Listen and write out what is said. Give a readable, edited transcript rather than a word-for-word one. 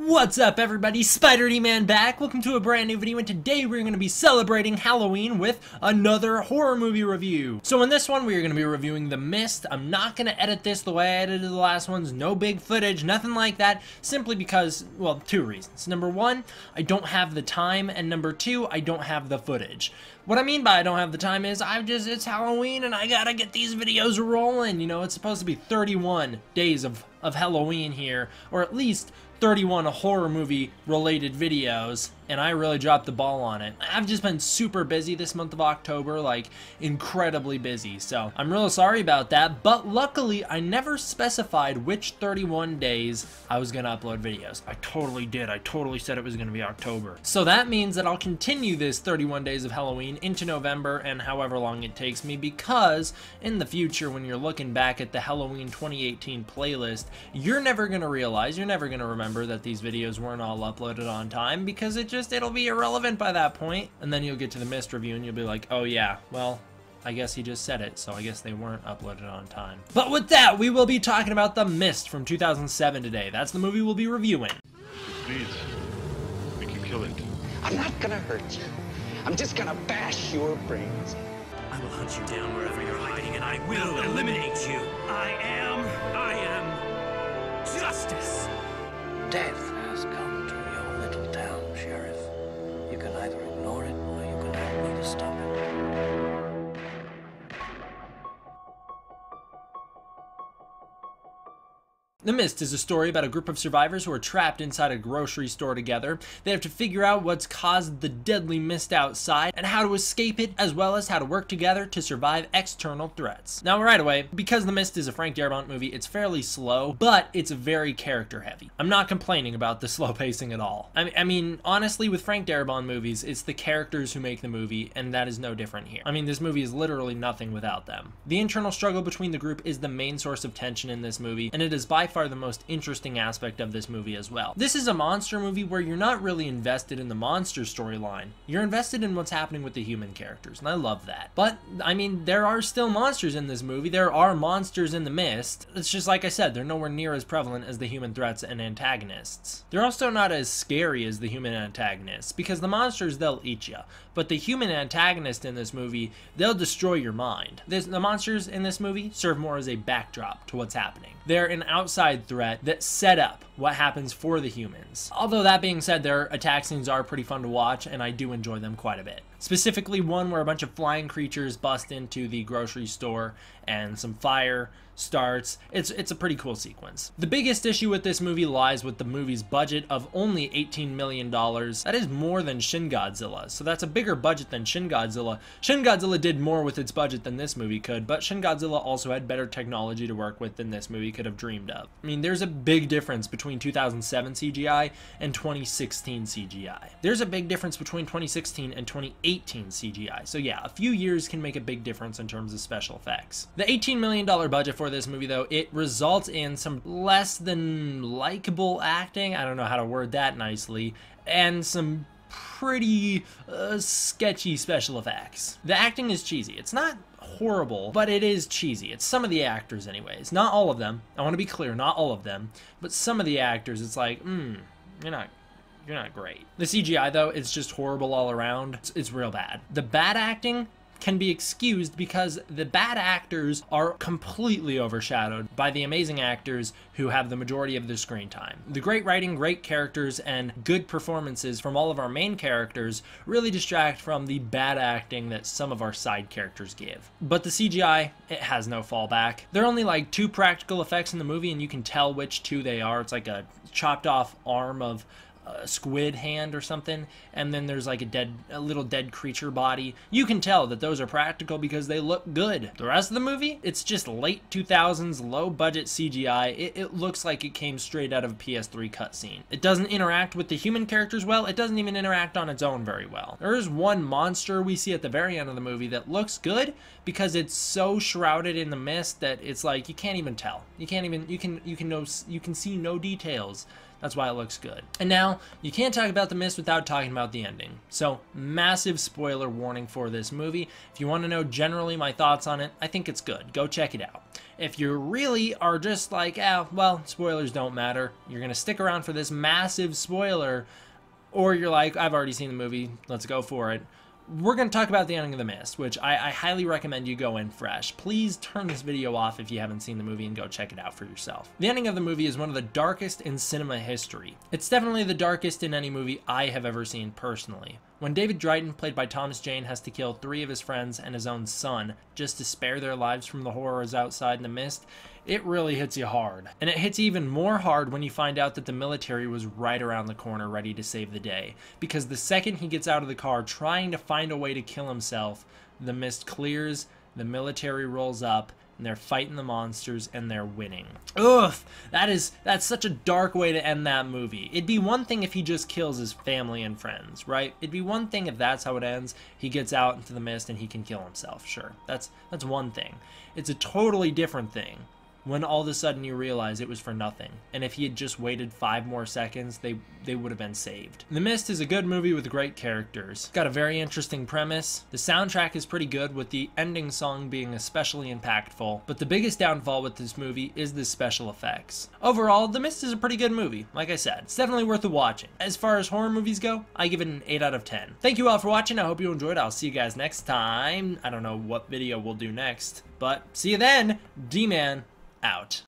What's up everybody, Spider-Man back. Welcome to a brand new video, and today we're going to be celebrating Halloween with another horror movie review. So in this one we are going to be reviewing The Mist. I'm not going to edit this the way I edited the last ones, no big footage, nothing like that, simply because, well, two reasons. Number one, I don't have the time, and number two, I don't have the footage. What I mean by I don't have the time is it's Halloween and I gotta get these videos rolling. You know, it's supposed to be 31 days of Halloween here, or at least 31 horror movie related videos, and I really dropped the ball on it. I've just been super busy this month of October, like incredibly busy, so I'm real sorry about that, but luckily I never specified which 31 days I was gonna upload videos. I totally did. I totally said it was gonna be October. So that means that I'll continue this 31 days of Halloween into November and however long it takes me, because in the future when you're looking back at the Halloween 2018 playlist, you're never gonna realize, you're never gonna remember that these videos weren't all uploaded on time, because it'll be irrelevant by that point. And then you'll get to the Mist review and you'll be like, oh yeah, well, I guess he just said it, so I guess they weren't uploaded on time. But with that, we will be talking about The Mist from 2007 today. That's the movie we'll be reviewing. Please, we can kill it. I'm not gonna hurt you. I'm just gonna bash your brains. I will hunt you down wherever you're hiding, and I will eliminate you. I am justice. Death has come to your little town, Sheriff. You can either ignore it, or you can help me to stop it. The Mist is a story about a group of survivors who are trapped inside a grocery store together. They have to figure out what's caused the deadly mist outside and how to escape it, as well as how to work together to survive external threats. Now right away, because The Mist is a Frank Darabont movie, it's fairly slow, but it's very character heavy. I'm not complaining about the slow pacing at all. I mean, honestly, with Frank Darabont movies, it's the characters who make the movie, and that is no different here. I mean, this movie is literally nothing without them. The internal struggle between the group is the main source of tension in this movie, and it is by far the most interesting aspect of this movie as well. This is a monster movie where you're not really invested in the monster storyline. You're invested in what's happening with the human characters, and I love that. But, I mean, there are still monsters in this movie. There are monsters in The Mist. It's just like I said, they're nowhere near as prevalent as the human threats and antagonists. They're also not as scary as the human antagonists, because the monsters, they'll eat you. But the human antagonist in this movie, they'll destroy your mind. The monsters in this movie serve more as a backdrop to what's happening. They're an outside threat that set up what happens for the humans. Although that being said, their attack scenes are pretty fun to watch, and I do enjoy them quite a bit. Specifically one where a bunch of flying creatures bust into the grocery store and some fire starts. It's a pretty cool sequence. The biggest issue with this movie lies with the movie's budget of only $18 million. That is more than Shin Godzilla, so that's a bigger budget than Shin Godzilla. Shin Godzilla did more with its budget than this movie could, but Shin Godzilla also had better technology to work with than this movie could have dreamed of. I mean, there's a big difference between 2007 CGI and 2016 CGI. There's a big difference between 2016 and 2018 CGI, so yeah, a few years can make a big difference in terms of special effects. The $18 million budget for this movie, though, it results in some less than likable acting, I don't know how to word that nicely, and some pretty sketchy special effects. The acting is cheesy. It's not horrible, but it is cheesy. It's some of the actors anyways. Not all of them. I want to be clear, not all of them, but some of the actors, it's like, you're not great. The CGI, though, it's just horrible all around. It's real bad. The bad acting can be excused because the bad actors are completely overshadowed by the amazing actors who have the majority of the screen time. The great writing, great characters, and good performances from all of our main characters really distract from the bad acting that some of our side characters give. But the CGI, it has no fallback. There are only like 2 practical effects in the movie, and you can tell which 2 they are. It's like a chopped off arm of a squid hand or something, and then there's like a little dead creature body. You can tell that those are practical because they look good. The rest of the movie, it's just late 2000s low budget CGI. It looks like it came straight out of a PS3 cutscene. It doesn't interact with the human characters well. It doesn't even interact on its own very well. There is one monster we see at the very end of the movie that looks good because it's so shrouded in the mist that it's like you can't even tell. You can see no details That's why it looks good. And now, you can't talk about The Mist without talking about the ending. So, massive spoiler warning for this movie. If you want to know generally my thoughts on it, I think it's good. Go check it out. If you really are just like, well, spoilers don't matter, you're going to stick around for this massive spoiler, or you're like, I've already seen the movie, let's go for it. We're going to talk about the ending of The Mist, which I highly recommend you go in fresh. Please turn this video off if you haven't seen the movie and go check it out for yourself. The ending of the movie is one of the darkest in cinema history. It's definitely the darkest in any movie I have ever seen personally. When David Drayton, played by Thomas Jane, has to kill 3 of his friends and his own son just to spare their lives from the horrors outside in the mist, it really hits you hard. And it hits even more hard when you find out that the military was right around the corner ready to save the day. Because the second he gets out of the car trying to find a way to kill himself, the mist clears, the military rolls up, and they're fighting the monsters, and they're winning. Ugh! That's such a dark way to end that movie. It'd be one thing if he just kills his family and friends, right? It'd be one thing if that's how it ends. He gets out into the mist and he can kill himself, sure. That's one thing. It's a totally different thing when all of a sudden you realize it was for nothing. And if he had just waited 5 more seconds, they would have been saved. The Mist is a good movie with great characters. Got a very interesting premise. The soundtrack is pretty good, with the ending song being especially impactful. But the biggest downfall with this movie is the special effects. Overall, The Mist is a pretty good movie. Like I said, it's definitely worth watching. As far as horror movies go, I give it an 8 out of 10. Thank you all for watching. I hope you enjoyed. I'll see you guys next time. I don't know what video we'll do next, but see you then. D-Man out.